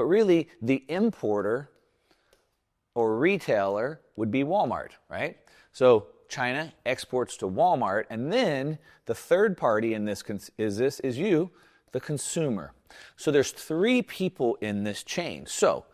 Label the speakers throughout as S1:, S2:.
S1: But really, the importer or retailer would be Walmart, right? So China exports to Walmart, and then the third party in this is you, the consumer. So there's three people in this chain. So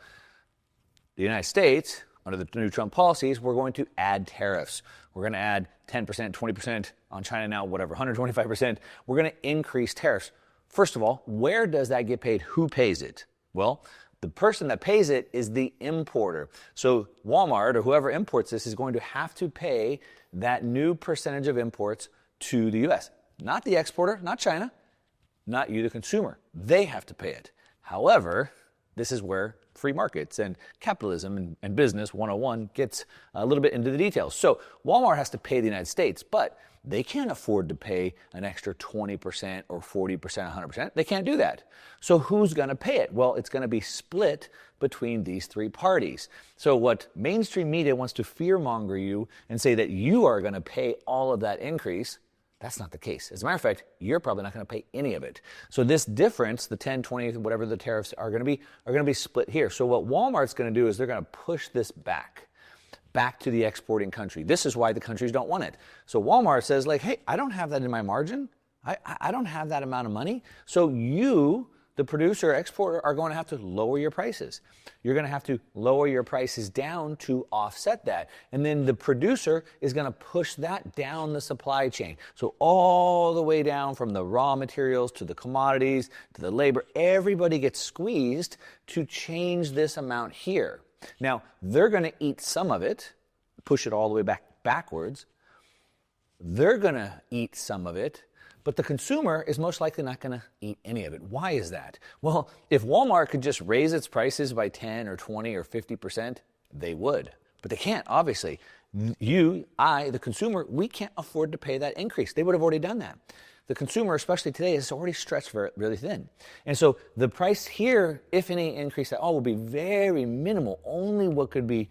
S1: the United States, under the new Trump policies, we're going to add tariffs. We're going to add 10%, 20% on China now, whatever, 125%. We're going to increase tariffs. First of all, where does that get paid? Who pays it? Well, the person that pays it is the importer. So Walmart or whoever imports this is going to have to pay that new percentage of imports to the U.S. Not the exporter, not China, not you, the consumer. They have to pay it. However, this is where free markets and capitalism and business 101 gets a little bit into the details. So Walmart has to pay the United States, but they can't afford to pay an extra 20% or 40%, 100%. They can't do that. So who's going to pay it? Well, it's going to be split between these three parties. So what mainstream media wants to fearmonger you and say that you are going to pay all of that increase, that's not the case. As a matter of fact, you're probably not going to pay any of it. So this difference, the 10, 20, whatever the tariffs are going to be split here. So what Walmart's going to do is they're going to push this back to the exporting country. This is why the countries don't want it. So Walmart says like, hey, I don't have that in my margin. I don't have that amount of money. So you, the producer, exporter, are going to have to lower your prices. You're going to have to lower your prices down to offset that. And then the producer is going to push that down the supply chain. So all the way down from the raw materials to the commodities to the labor, everybody gets squeezed to change this amount here. Now, they're going to eat some of it, push it all the way backwards. They're going to eat some of it, but the consumer is most likely not going to eat any of it. Why is that? Well, if Walmart could just raise its prices by 10 or 20 or 50%, they would. But they can't, obviously. You, I, the consumer, we can't afford to pay that increase. They would have already done that. The consumer, especially today, is already stretched really thin. And so the price here, if any increase at all, will be very minimal, only what could be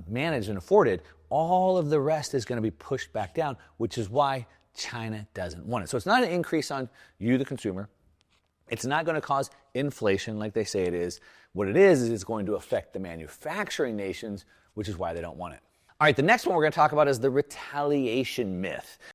S1: managed and afforded. All of the rest is going to be pushed back down, which is why China doesn't want it. So it's not an increase on you, the consumer. It's not going to cause inflation like they say it is. What it is it's going to affect the manufacturing nations, which is why they don't want it. All right, the next one we're going to talk about is the retaliation myth.